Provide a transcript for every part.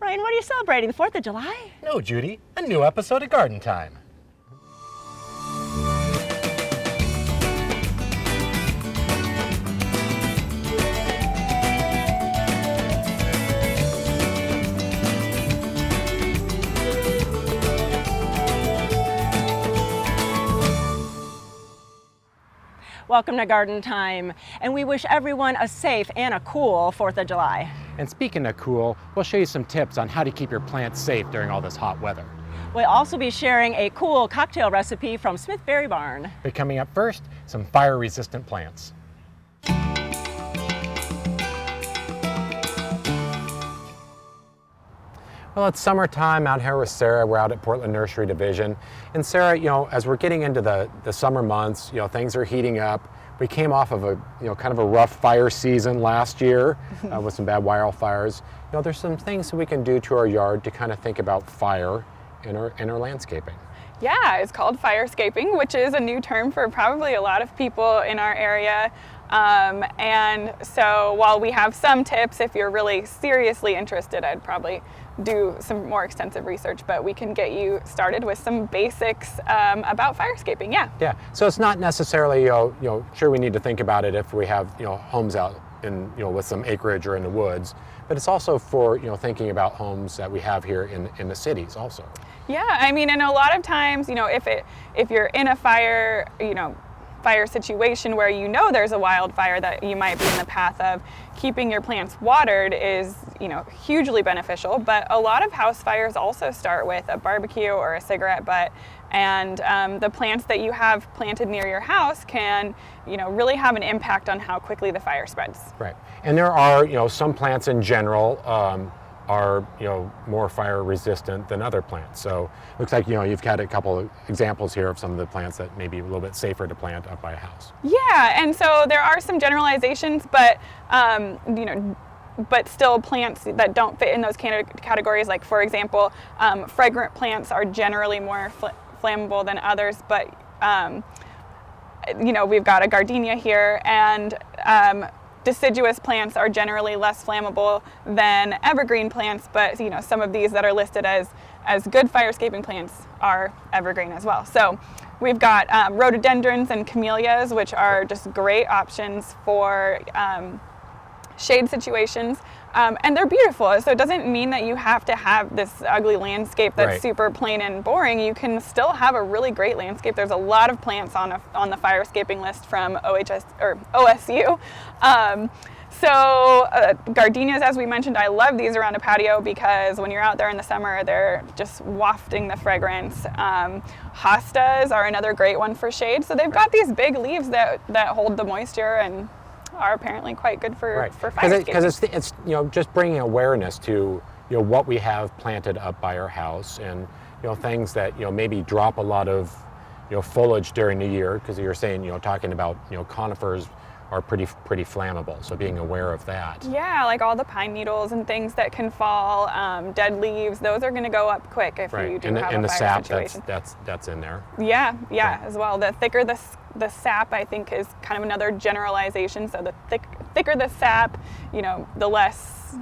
Ryan, what are you celebrating, the 4th of July? No, Judy, a new episode of Garden Time. Welcome to Garden Time, and we wish everyone a safe and a cool 4th of July. And speaking of cool, we'll show you some tips on how to keep your plants safe during all this hot weather. We'll also be sharing a cool cocktail recipe from Smithberry Barn. But coming up first, some fire-resistant plants. Well, it's summertime out here with Sarah. We're out at Portland Nursery Division. And Sarah, as we're getting into the summer months, things are heating up. We came off of a, kind of a rough fire season last year with some bad wildfires. There's some things that we can do to our yard to kind of think about fire in our landscaping. Yeah, it's called firescaping, which is a new term for probably a lot of people in our area. And so while we have some tips, if you're really seriously interested, I'd probably do some more extensive research, but we can get you started with some basics about firescaping. Yeah, so it's not necessarily, sure, we need to think about it if we have, homes out in, with some acreage or in the woods, but it's also for, thinking about homes that we have here in the cities also. Yeah, I mean, and a lot of times, if you're in a fire situation where there's a wildfire that you might be in the path of, keeping your plants watered is hugely beneficial. But a lot of house fires also start with a barbecue or a cigarette butt, and the plants that you have planted near your house can really have an impact on how quickly the fire spreads. Right, and there are some plants in general are more fire resistant than other plants. So looks like you've got a couple of examples here of some of the plants that may be a little bit safer to plant up by a house. Yeah, and so there are some generalizations, but but still plants that don't fit in those categories. Like, for example, fragrant plants are generally more flammable than others, but we've got a gardenia here, and deciduous plants are generally less flammable than evergreen plants, but some of these that are listed as good firescaping plants are evergreen as well. So we've got rhododendrons and camellias, which are just great options for shade situations, and they're beautiful. So it doesn't mean that you have to have this ugly landscape that's right. Super plain and boring. You can still have a really great landscape. There's a lot of plants on the firescaping list from OSU. Gardenias, as we mentioned, I love these around a patio because when you're out there in the summer, they're just wafting the fragrance. Hostas are another great one for shade. So they've got these big leaves that hold the moisture and are apparently quite good for firescaping. Because it's just bringing awareness to what we have planted up by our house, and things that maybe drop a lot of foliage during the year, because you're saying talking about conifers are pretty flammable, so being aware of that. Yeah, like all the pine needles and things that can fall, dead leaves, those are going to go up quick if you do have a fire situation. That's in there. Yeah, as well. The thicker the sap, I think, is kind of another generalization. So the thicker the sap, the less,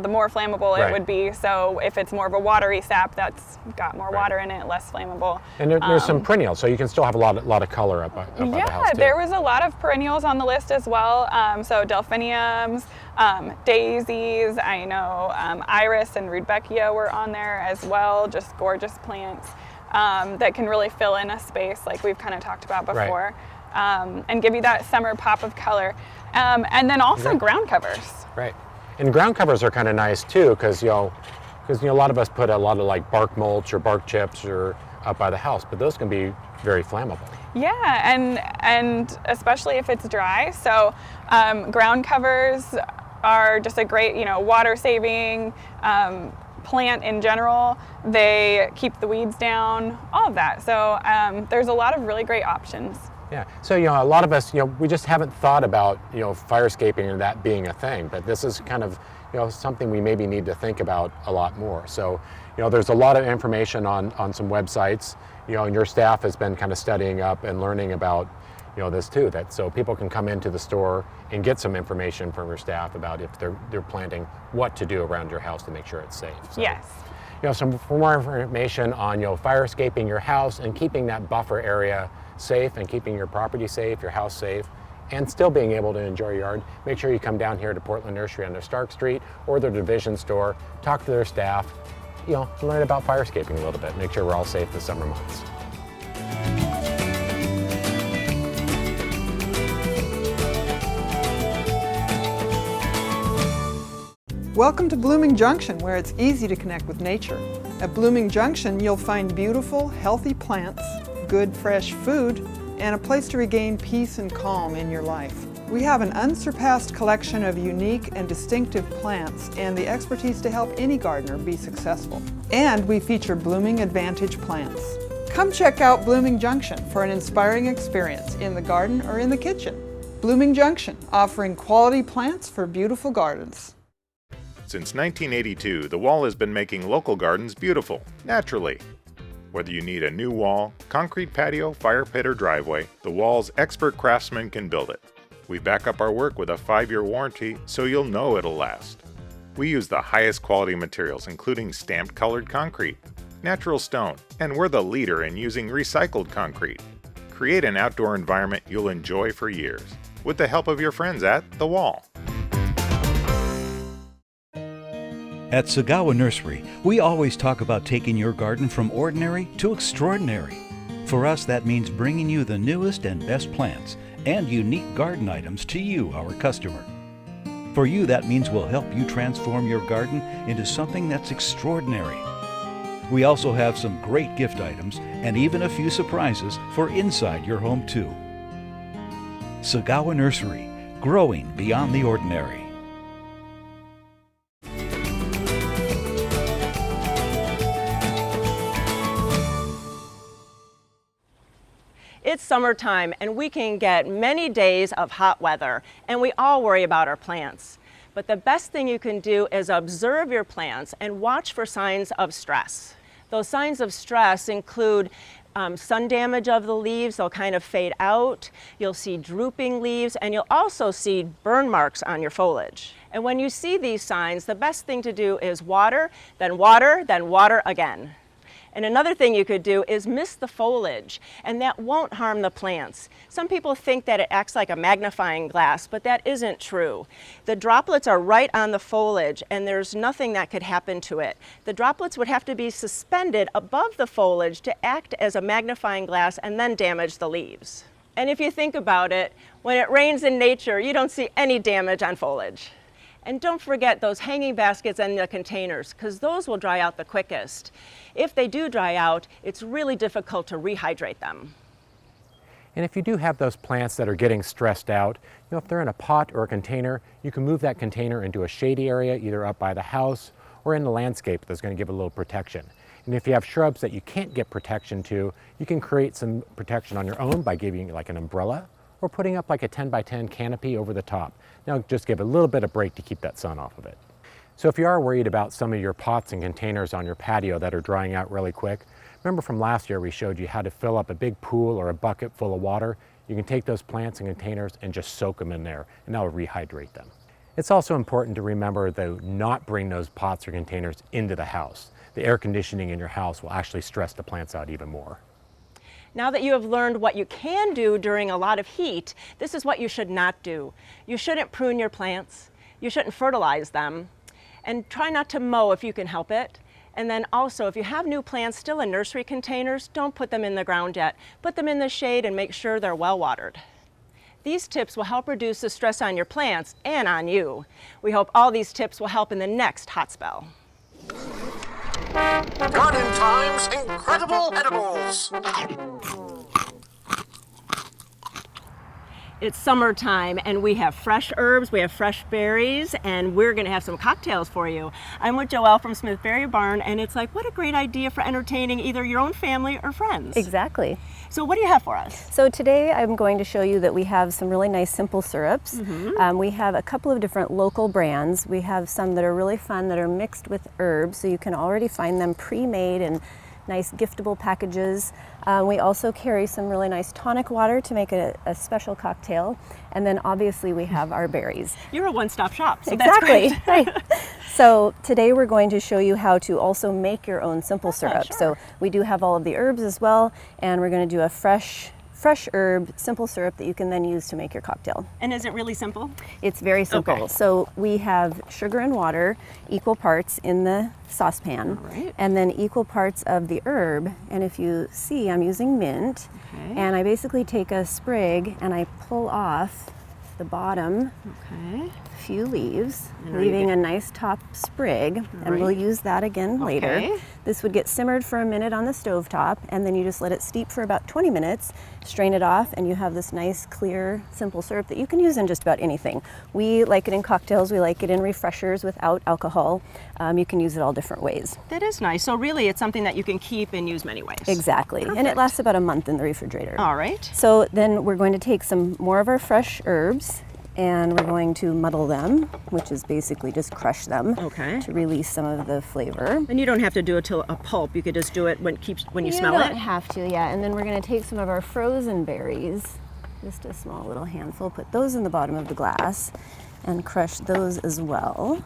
the more flammable it would be. So if it's more of a watery sap that's got more water in it, less flammable. And there's some perennials, so you can still have a lot of color up by the house too. There was a lot of perennials on the list as well. So delphiniums, daisies, I know iris and rudbeckia were on there as well. Just gorgeous plants that can really fill in a space like we've kind of talked about before, and give you that summer pop of color. And then also ground covers. Right. And ground covers are kind of nice too, because a lot of us put a lot of like bark mulch or bark chips or up by the house, but those can be very flammable. Yeah, and especially if it's dry. So ground covers are just a great water saving plant in general. They keep the weeds down, all of that. So there's a lot of really great options. Yeah, so a lot of us, we just haven't thought about firescaping and that being a thing, but this is kind of something we maybe need to think about a lot more. So there's a lot of information on some websites, and your staff has been kind of studying up and learning about this too, that so people can come into the store and get some information from your staff about if they're planting, what to do around your house to make sure it's safe. So, Yes. For more information on fire escaping your house and keeping that buffer area safe and keeping your property safe, your house safe, and still being able to enjoy your yard, make sure you come down here to Portland Nursery on their Stark Street or their division store, talk to their staff, learn about fire escaping a little bit, make sure we're all safe this summer months. Welcome to Blooming Junction, where it's easy to connect with nature. At Blooming Junction, you'll find beautiful, healthy plants, good, fresh food, and a place to regain peace and calm in your life. We have an unsurpassed collection of unique and distinctive plants and the expertise to help any gardener be successful. And we feature Blooming Advantage plants. Come check out Blooming Junction for an inspiring experience in the garden or in the kitchen. Blooming Junction, offering quality plants for beautiful gardens. Since 1982, the Wall has been making local gardens beautiful, naturally. Whether you need a new wall, concrete patio, fire pit, or driveway, the Wall's expert craftsmen can build it. We back up our work with a 5-year warranty, so you'll know it'll last. We use the highest quality materials, including stamped colored concrete, natural stone, and we're the leader in using recycled concrete. Create an outdoor environment you'll enjoy for years, with the help of your friends at The Wall. At Sagawa Nursery, we always talk about taking your garden from ordinary to extraordinary. For us, that means bringing you the newest and best plants and unique garden items to you, our customer. For you, that means we'll help you transform your garden into something that's extraordinary. We also have some great gift items and even a few surprises for inside your home too. Sagawa Nursery, growing beyond the ordinary. It's summertime and we can get many days of hot weather, and we all worry about our plants. But the best thing you can do is observe your plants and watch for signs of stress. Those signs of stress include sun damage of the leaves. They'll kind of fade out. You'll see drooping leaves, and you'll also see burn marks on your foliage. And when you see these signs, the best thing to do is water, then water, then water again. And another thing you could do is mist the foliage, and that won't harm the plants. Some people think that it acts like a magnifying glass, but that isn't true. The droplets are right on the foliage, and there's nothing that could happen to it. The droplets would have to be suspended above the foliage to act as a magnifying glass and then damage the leaves. And if you think about it, when it rains in nature, you don't see any damage on foliage. And don't forget those hanging baskets and the containers, because those will dry out the quickest. If they do dry out, it's really difficult to rehydrate them. And if you do have those plants that are getting stressed out, if they're in a pot or a container, you can move that container into a shady area, either up by the house or in the landscape that's going to give a little protection. And if you have shrubs that you can't get protection to, you can create some protection on your own by giving like an umbrella or putting up like a 10 by 10 canopy over the top. Now just give a little bit of break to keep that sun off of it. So if you are worried about some of your pots and containers on your patio that are drying out really quick, remember from last year we showed you how to fill up a big pool or a bucket full of water. You can take those plants and containers and just soak them in there, and that will rehydrate them. It's also important to remember to not bring those pots or containers into the house. The air conditioning in your house will actually stress the plants out even more. Now that you have learned what you can do during a lot of heat, this is what you should not do. You shouldn't prune your plants, you shouldn't fertilize them, and try not to mow if you can help it. And then also, if you have new plants still in nursery containers, don't put them in the ground yet. Put them in the shade and make sure they're well watered. These tips will help reduce the stress on your plants and on you. We hope all these tips will help in the next hot spell. Garden Time's Incredible Edibles. It's summertime and we have fresh herbs, we have fresh berries, and we're gonna have some cocktails for you. I'm with Joelle from Smithberry Barn, and it's like, what a great idea for entertaining either your own family or friends. Exactly. So what do you have for us? So today I'm going to show you that we have some really nice simple syrups. We have a couple of different local brands. We have some that are really fun that are mixed with herbs, so you can already find them pre-made and nice giftable packages. We also carry some really nice tonic water to make a special cocktail. And then obviously we have our berries. You're a one-stop shop, so Exactly, that's great. right. So today we're going to show you how to also make your own simple syrup. Sure. So we do have all of the herbs as well, and we're going to do a fresh herb simple syrup that you can then use to make your cocktail. And is it really simple? It's very simple. Okay. So we have sugar and water, equal parts in the saucepan, All right. and then equal parts of the herb. And if you see, I'm using mint, Okay. and I basically take a sprig and I pull off the bottom Okay. few leaves, And are you leaving get- a nice top sprig, and we'll Right. use that again later. Okay. This would get simmered for a minute on the stovetop, and then you just let it steep for about 20 minutes, strain it off, and you have this nice, clear, simple syrup that you can use in just about anything. We like it in cocktails, we like it in refreshers without alcohol. You can use it all different ways. That is nice. So really it's something that you can keep and use many ways. Exactly, and it Perfect. lasts about a month in the refrigerator. All right. So then we're going to take some more of our fresh herbs, and we're going to muddle them, which is basically just crush them Okay. to release some of the flavor. And you don't have to do it till a pulp. You could just do it when you smell don't it. have to, yeah. And then we're going to take some of our frozen berries, just a small little handful, put those in the bottom of the glass, and crush those as well.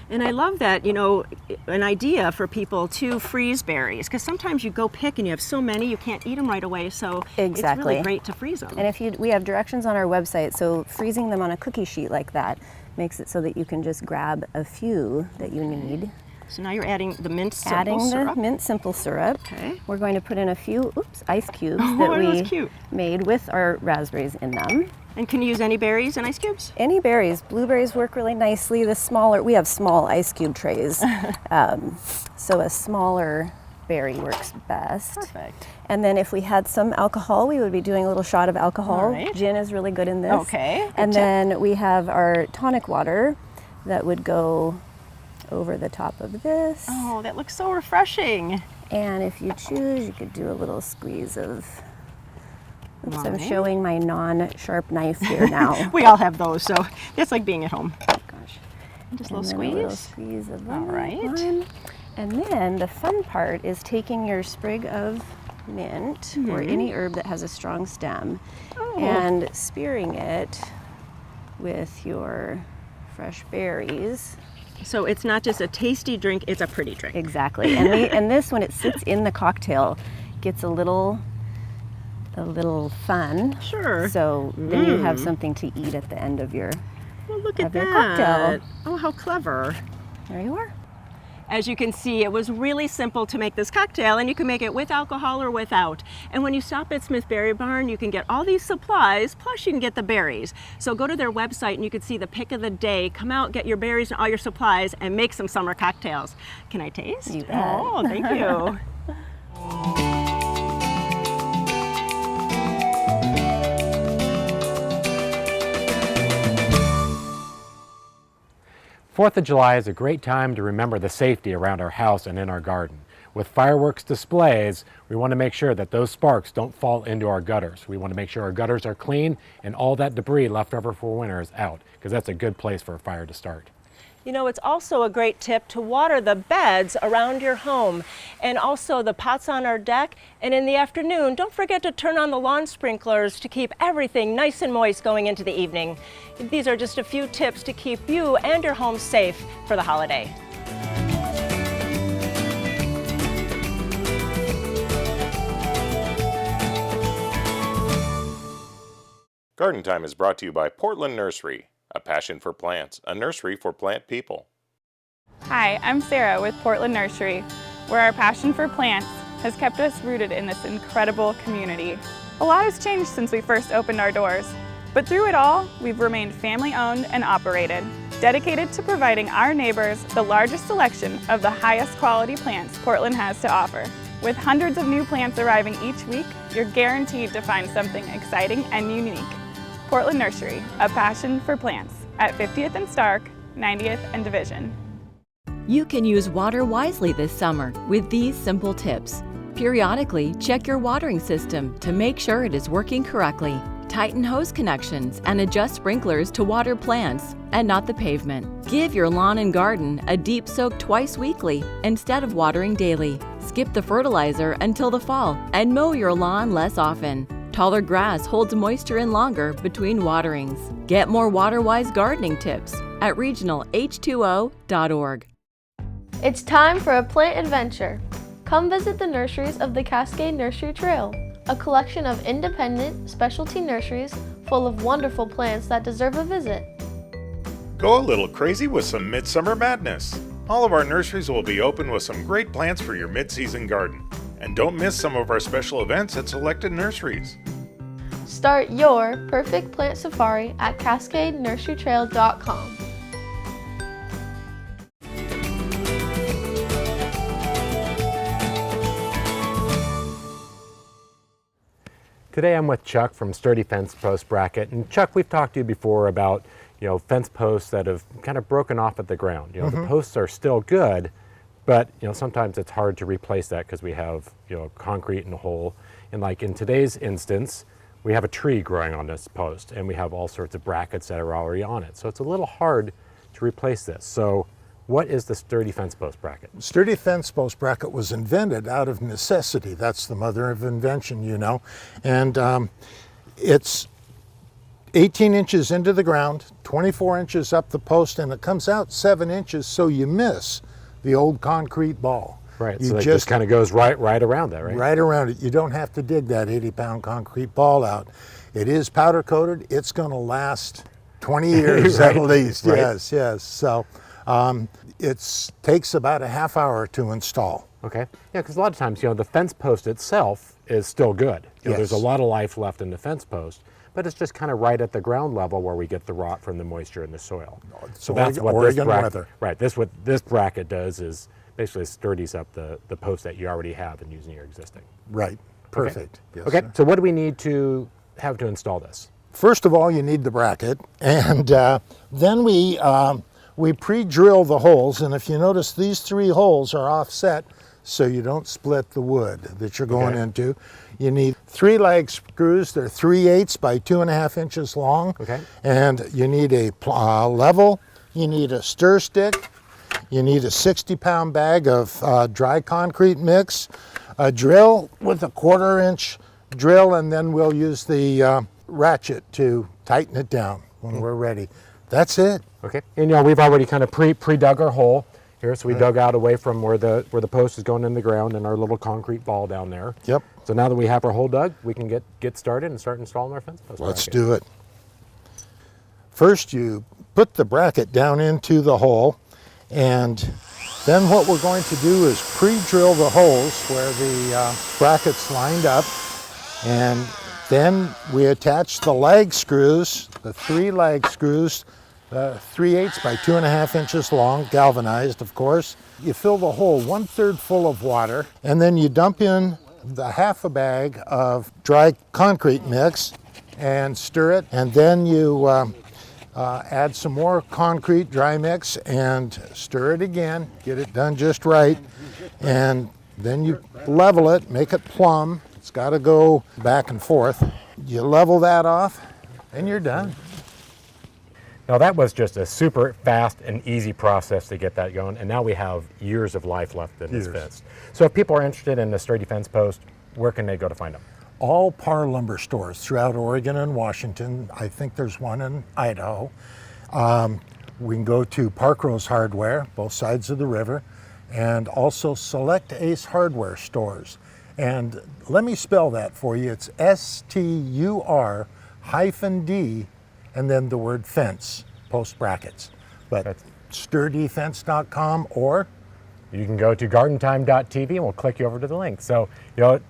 And I love that, an idea for people to freeze berries, because sometimes you go pick and you have so many you can't eat them right away. So it's Exactly. really great to freeze them. And we have directions on our website, so freezing them on a cookie sheet like that makes it so that you can just grab a few that you need. So now you're adding the mint simple Adding syrup. the mint simple syrup. Okay. We're going to put in a few ice cubes Oh, that that's we cute. made with our raspberries in them. And can you use any berries and ice cubes? Any berries. Blueberries work really nicely. We have small ice cube trays, so a smaller berry works best. Perfect. And then if we had some alcohol, we would be doing a little shot of alcohol. All right. Gin is really good in this. Okay, good And tip. then we have our tonic water that would go over the top of this. Oh, that looks so refreshing. And if you choose, you could do a little squeeze of. Oops, I'm Right. showing my non-sharp knife here now. We all have those, so it's like being at home. Gosh. Just a And little then a little squeeze. squeeze of All lemon right. lime. And then the fun part is taking your sprig of mint or any herb that has a strong stem and spearing it with your fresh berries. So it's not just a tasty drink, it's a pretty drink. Exactly. And this, when it sits in the cocktail, gets a little fun. Sure. So then you have something to eat at the end of your Well, look at of your that. cocktail. Oh, how clever. There you are. As you can see, it was really simple to make this cocktail, and you can make it with alcohol or without. And when you stop at Smith Berry Barn, you can get all these supplies, plus you can get the berries. So go to their website and you can see the pick of the day. Come out, get your berries and all your supplies, and make some summer cocktails. Can I taste? You bet. Oh, thank you. Fourth of July is a great time to remember the safety around our house and in our garden. With fireworks displays, we want to make sure that those sparks don't fall into our gutters. We want to make sure our gutters are clean and all that debris left over for winter is out, because that's a good place for a fire to start. It's also a great tip to water the beds around your home and also the pots on our deck. And in the afternoon, don't forget to turn on the lawn sprinklers to keep everything nice and moist going into the evening. These are just a few tips to keep you and your home safe for the holiday. Garden Time is brought to you by Portland Nursery, a passion for plants, a nursery for plant people. Hi, I'm Sarah with Portland Nursery, where our passion for plants has kept us rooted in this incredible community. A lot has changed since we first opened our doors, but through it all, we've remained family-owned and operated, dedicated to providing our neighbors the largest selection of the highest quality plants Portland has to offer. With hundreds of new plants arriving each week, you're guaranteed to find something exciting and unique. Portland Nursery, a passion for plants, at 50th and Stark, 90th and Division. You can use water wisely this summer with these simple tips. Periodically, check your watering system to make sure it is working correctly. tighten hose connections and adjust sprinklers to water plants and not the pavement. Give your lawn and garden a deep soak twice weekly instead of watering daily. Skip the fertilizer until the fall and mow your lawn less often. Taller grass holds moisture in longer between waterings. Get more water-wise gardening tips at regionalh2o.org. It's time for a plant adventure. Come visit the nurseries of the Cascade Nursery Trail, a collection of independent specialty nurseries full of wonderful plants that deserve a visit. Go a little crazy with some midsummer madness. All of our nurseries will be open with some great plants for your mid-season garden. And don't miss some of our special events at selected nurseries. Start your perfect plant safari at cascadenurserytrail.com. Today I'm with Chuck from Sturdy Fence Post Bracket. And Chuck, we've talked to you before about, fence posts that have kind of broken off at the ground. The posts are still good, but sometimes it's hard to replace that because we have concrete in a hole. And like in today's instance, we have a tree growing on this post and we have all sorts of brackets that are already on it. So it's a little hard to replace this. So what is the Sturdy Fence Post Bracket? Sturdy Fence Post Bracket was invented out of necessity. That's the mother of invention, And it's 18 inches into the ground, 24 inches up the post, and it comes out 7 inches so you miss the old concrete ball. Right, so it just kind of goes right around that, right? Right around it. You don't have to dig that 80-pound concrete ball out. It is powder coated. It's going to last 20 years right, at least. Right. Yes. So it takes about a half hour to install. Okay. Yeah, because a lot of times, the fence post itself is still good. Yes. There's a lot of life left in the fence post, but it's just kind of right at the ground level where we get the rot from the moisture in the soil. So that's what Oregon weather. Right. What this bracket does is basically sturdies up the post that you already have and using your existing. Right. Perfect. Okay. Yes, okay. sir. So what do we need to have to install this? First of all, you need the bracket, and then we pre-drill the holes. And if you notice, these 3 holes are offset so you don't split the wood that you're going into. You need 3 lag screws. They're 3/8 by 2.5 inches long. Okay. And you need a level. You need a stir stick. You need a 60-pound bag of dry concrete mix, a drill with a 1/4 inch drill, and then we'll use the ratchet to tighten it down when we're ready. That's it. Okay. And we've already kind of pre-dug our hole here, so we dug out away from where the post is going in the ground and our little concrete ball down there. Yep. So now that we have our hole dug, we can get started and start installing our fence post. Let's do it. First, you put the bracket down into the hole, and then what we're going to do is pre-drill the holes where the bracket's lined up, and then we attach the lag screws, the 3 lag screws, 3/8 by 2.5 inches long, galvanized, of course. You fill the hole 1/3 full of water, and then you dump in the half a bag of dry concrete mix and stir it, and then you add some more concrete dry mix and stir it again, get it done just right, and then you level it, make it plumb. It's got to go back and forth. You level that off, and you're done. Now that was just a super fast and easy process to get that going, and now we have years of life left in this fence. So if people are interested in the Sturdy Fence Post, where can they go to find them? All Par lumber stores throughout Oregon and Washington. I think there's one in Idaho. We can go to Park Rose Hardware, both sides of the river, and also Select Ace Hardware stores. And let me spell that for you. It's STUR-D and then the word fence, post brackets. But that's sturdyfence.com, or you can go to gardentime.tv and we'll click you over to the link. So,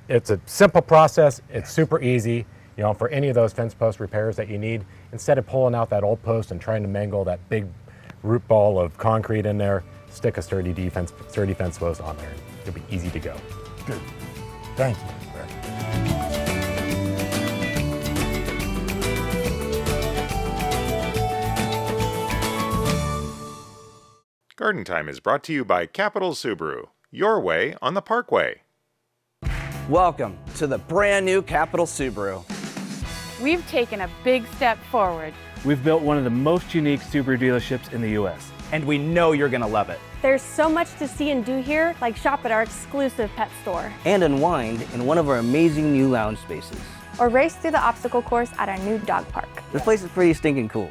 it's a simple process. It's super easy, for any of those fence post repairs that you need. Instead of pulling out that old post and trying to mangle that big root ball of concrete in there, stick a sturdy fence post on there. It'll be easy to go. Good. Thank you. Garden Time is brought to you by Capital Subaru, your way on the Parkway. Welcome to the brand new Capital Subaru. We've taken a big step forward. We've built one of the most unique Subaru dealerships in the U.S. And we know you're going to love it. There's so much to see and do here, like shop at our exclusive pet store. And unwind in one of our amazing new lounge spaces. Or race through the obstacle course at our new dog park. This place is pretty stinking cool.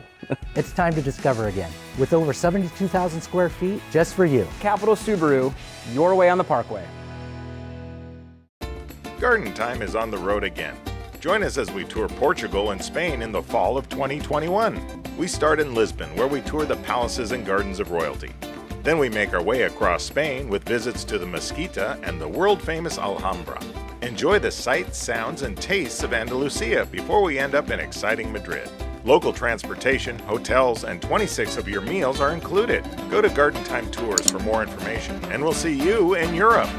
It's time to discover again. With over 72,000 square feet just for you. Capital Subaru, your way on the Parkway. Garden Time is on the road again. Join us as we tour Portugal and Spain in the fall of 2021. We start in Lisbon, where we tour the palaces and gardens of royalty. Then we make our way across Spain with visits to the Mesquita and the world-famous Alhambra. Enjoy the sights, sounds, and tastes of Andalusia before we end up in exciting Madrid. Local transportation, hotels, and 26 of your meals are included. Go to Garden Time Tours for more information, and we'll see you in Europe.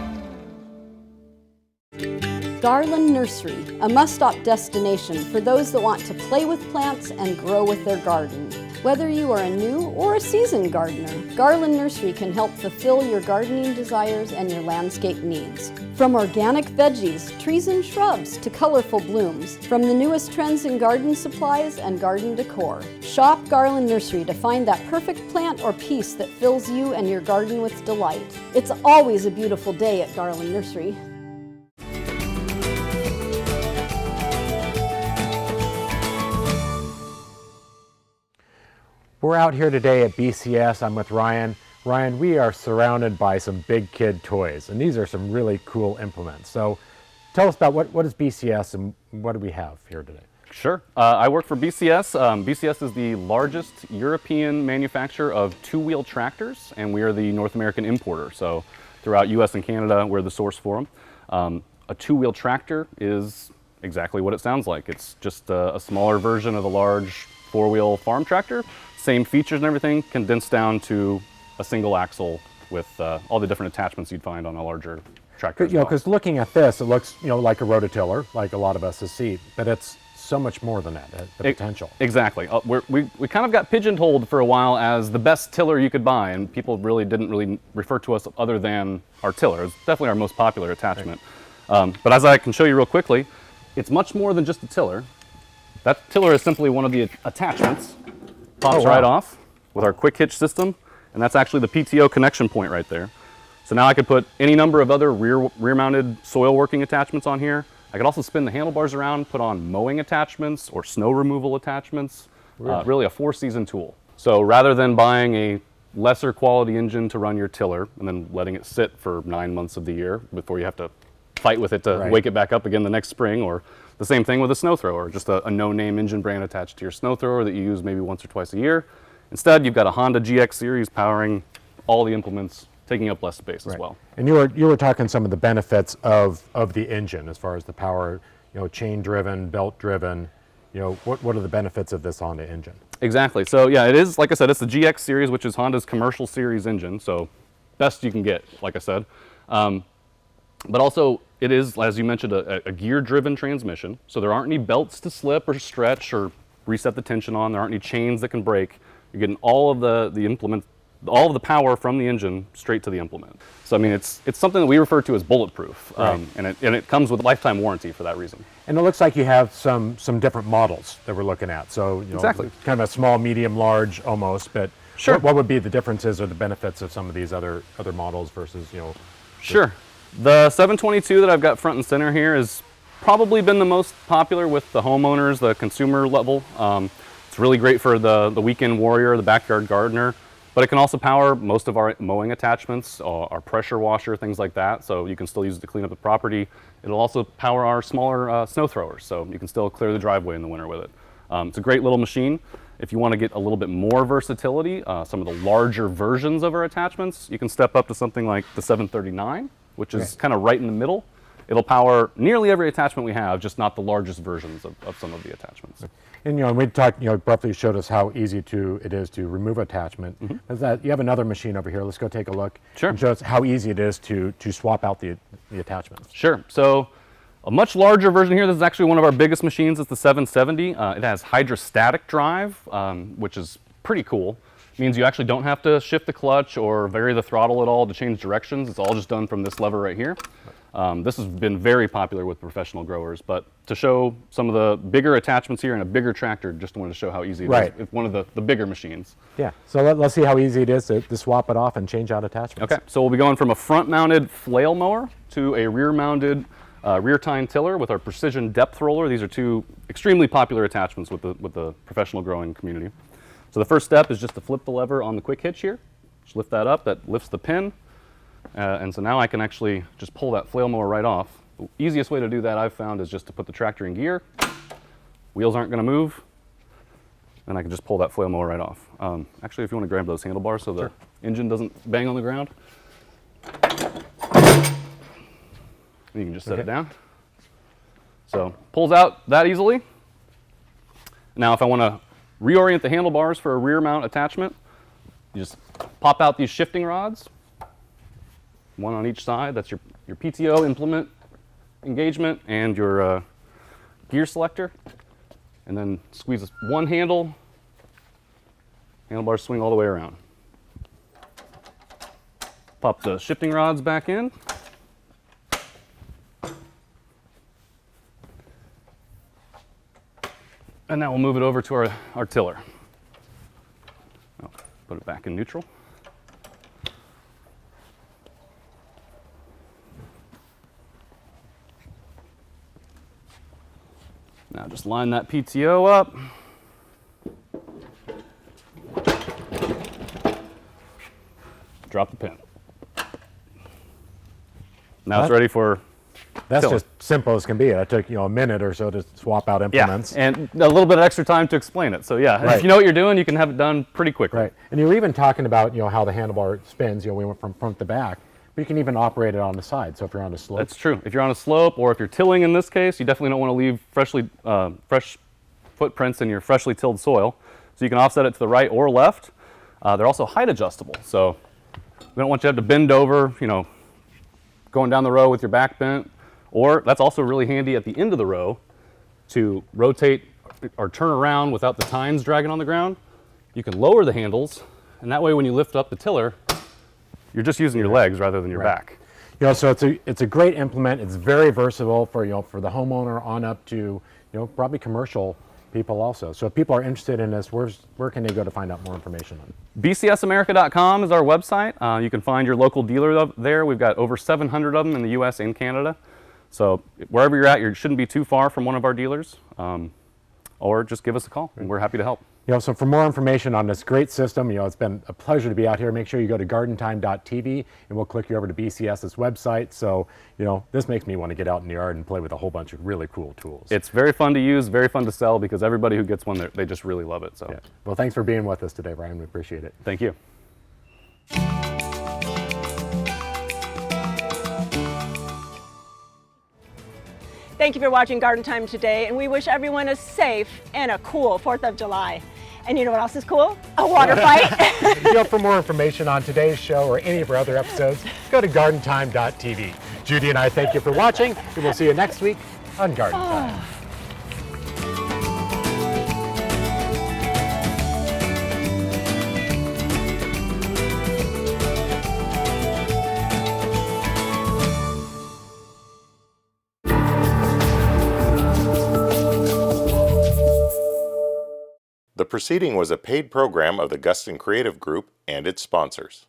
Garland Nursery, a must-stop destination for those that want to play with plants and grow with their garden. Whether you are a new or a seasoned gardener, Garland Nursery can help fulfill your gardening desires and your landscape needs. From organic veggies, trees and shrubs, to colorful blooms, from the newest trends in garden supplies and garden decor. Shop Garland Nursery to find that perfect plant or piece that fills you and your garden with delight. It's always a beautiful day at Garland Nursery. We're out here today at BCS. I'm with Ryan. Ryan, we are surrounded by some big kid toys, and these are some really cool implements. So tell us about what is BCS and what do we have here today? Sure. I work for BCS. BCS is the largest European manufacturer of two-wheel tractors, and we are the North American importer. So throughout US and Canada, we're the source for them. A two-wheel tractor is exactly what it sounds like. It's just a smaller version of a large four-wheel farm tractor. Same features and everything, condensed down to a single axle with all the different attachments you'd find on a larger tractor. You know, because looking at this, it looks, you know, like a rototiller, like a lot of us see, but it's so much more than that, the potential. Exactly. We kind of got pigeonholed for a while as the best tiller you could buy, and people didn't really refer to us other than our tiller. It's definitely our most popular attachment. Right. But as I can show you real quickly, it's much more than just a tiller. That tiller is simply one of the attachments. Pops right off with our quick hitch system, and that's actually the PTO connection point right there. So now I could put any number of other rear-mounted soil working attachments on here. I could also spin the handlebars around, put on mowing attachments or snow removal attachments. Really a four-season tool. So rather than buying a lesser quality engine to run your tiller and then letting it sit for 9 months of the year before you have to fight with it to wake it back up again the next spring, or the same thing with a snow thrower, just a no-name engine brand attached to your snow thrower that you use maybe once or twice a year. Instead, you've got a Honda GX series powering all the implements, taking up less space as well. And you were talking some of the benefits of the engine as far as the power, you know, chain-driven, belt-driven. You know, what are the benefits of this Honda engine? Exactly. So yeah, it is, like I said, it's the GX series, which is Honda's commercial series engine. So best you can get, like I said. But also, it is, as you mentioned, a gear-driven transmission. So there aren't any belts to slip or stretch or reset the tension on. There aren't any chains that can break. You're getting all of all of the power from the engine straight to the implement. So I mean, it's something that we refer to as bulletproof, and it comes with lifetime warranty for that reason. And it looks like you have some different models that we're looking at. So you know, exactly, kind of a small, medium, large, almost. But sure, what would be the differences or the benefits of some of these other models versus, you know? Sure. The 722 that I've got front and center here has probably been the most popular with the homeowners, the consumer level. It's really great for the weekend warrior, the backyard gardener, but it can also power most of our mowing attachments, our pressure washer, things like that, so you can still use it to clean up the property. It'll also power our smaller snow throwers, so you can still clear the driveway in the winter with it. It's a great little machine. If you want to get a little bit more versatility, some of the larger versions of our attachments, you can step up to something like the 739. Which is kind of right in the middle. It'll power nearly every attachment we have, just not the largest versions of some of the attachments. And you know, we talked, you know, briefly showed us how easy it is to remove attachment. Mm-hmm. You have another machine over here. Let's go take a look. Sure. And show us how easy it is to swap out the attachments. Sure. So a much larger version here. This is actually one of our biggest machines. It's the 770. It has hydrostatic drive, which is pretty cool. Means you actually don't have to shift the clutch or vary the throttle at all to change directions. It's all just done from this lever right here. This has been very popular with professional growers, but to show some of the bigger attachments here and a bigger tractor, just wanted to show how easy it is. It's one of the bigger machines. Yeah, so let's see how easy it is to swap it off and change out attachments. Okay, so we'll be going from a front-mounted flail mower to a rear-mounted rear tine tiller with our precision depth roller. These are two extremely popular attachments with the professional growing community. So the first step is just to flip the lever on the quick hitch here. Just lift that up, that lifts the pin. And so now I can actually just pull that flail mower right off. The easiest way to do that I've found is just to put the tractor in gear. Wheels aren't going to move. And I can just pull that flail mower right off. Actually, if you want to grab those handlebars so the engine doesn't bang on the ground. You can just set it down. So pulls out that easily. Now if I want to reorient the handlebars for a rear mount attachment, you just pop out these shifting rods. One on each side. That's your PTO implement engagement and your gear selector. And then squeeze one handle. Handlebars swing all the way around. Pop the shifting rods back in. And now we'll move it over to our tiller. Oh, put it back in neutral. Now just line that PTO up. Drop the pin. Now it's ready for That's tilling. just simple as can be. It took a minute or so to swap out implements. Yeah, and a little bit of extra time to explain it. So yeah, if you know what you're doing, you can have it done pretty quickly. Right, and you were even talking about how the handlebar spins. We went from front to back. But you can even operate it on the side, so if you're on a slope. That's true. If you're on a slope or if you're tilling in this case, you definitely don't want to leave fresh footprints in your freshly tilled soil. So you can offset it to the right or left. They're also height adjustable. So we don't want you to have to bend over, going down the row with your back bent. Or that's also really handy at the end of the row to rotate or turn around without the tines dragging on the ground. You can lower the handles, and that way when you lift up the tiller, you're just using your legs rather than your back. So it's a great implement. It's very versatile for for the homeowner on up to probably commercial people also. So if people are interested in this, where can they go to find out more information on it? bcsamerica.com is our website. You can find your local dealer there. We've got over 700 of them in the U.S. and Canada. So wherever you're at, you shouldn't be too far from one of our dealers. Or just give us a call, and we're happy to help. So for more information on this great system, it's been a pleasure to be out here. Make sure you go to gardentime.tv, and we'll click you over to BCS's website. So, this makes me want to get out in the yard and play with a whole bunch of really cool tools. It's very fun to use, very fun to sell, because everybody who gets one, they just really love it. So, Well, thanks for being with us today, Brian. We appreciate it. Thank you. Thank you for watching Garden Time today, and we wish everyone a safe and a cool 4th of July. And you know what else is cool? A water fight. For more information on today's show or any of our other episodes, go to gardentime.tv. Judy and I thank you for watching, and we'll see you next week on Garden Time. The proceeding was a paid program of the Guston Creative Group and its sponsors.